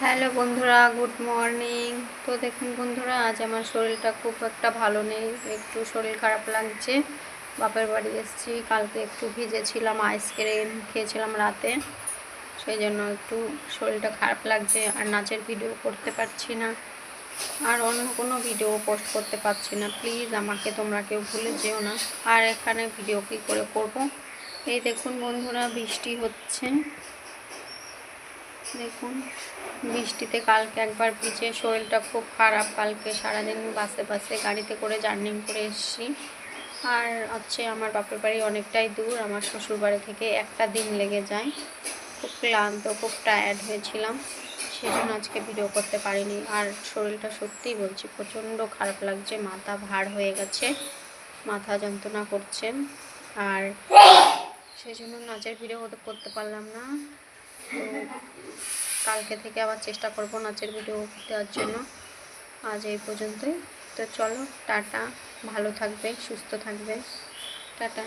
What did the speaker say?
Hello বন্ধুরা, good morning. তো দেখুন বন্ধুরা, আজ আমার শরীরটা খুব একটা ভালো নেই, একটু শরীর খারাপ লাগছে। বাপের বাড়ি এসেছি, কালকে একটু ভিজেছিলাম, আইসক্রিম খেয়েছিলাম রাতে, সেই জন্য একটু শরীরটা খারাপ লাগছে। আর নাচের ভিডিও করতে পারছি না, আর অন্য কোনো ভিডিও পোস্ট করতে পারছি না। প্লিজ আমাকে তোমরা কেউ ভুলে যেও না। আর এখানে ভিডিও কী করে করব? এই দেখুন বন্ধুরা, বৃষ্টি হচ্ছে। দেখুন, বৃষ্টিতে কালকে একবার ভিজে শরীরটা খুব খারাপ। কালকে সারাদিন বাসে গাড়িতে করে জার্নি করে এসেছি। আর হচ্ছে আমার বাপের বাড়ি অনেকটাই দূর, আমার শ্বশুর বাড়ি থেকে একটা দিন লেগে যায়। খুব ক্লান্ত, খুব টায়ার্ড হয়েছিলাম, সেজন্য আজকে ভিডিও করতে পারিনি। আর শরীরটা সত্যিই বলছি প্রচণ্ড খারাপ লাগছে, মাথা ভার হয়ে গেছে, মাথা যন্ত্রণা করছে। আর সেই জন্য নাচের ভিডিও করতে পারলাম না। তো কালকে থেকে আবার চেষ্টা করব নাচের ভিডিও দেওয়ার জন্য। আজ এই পর্যন্তই। তো চলো, টাটা, ভালো থাকবে, সুস্থ থাকবে, টাটা।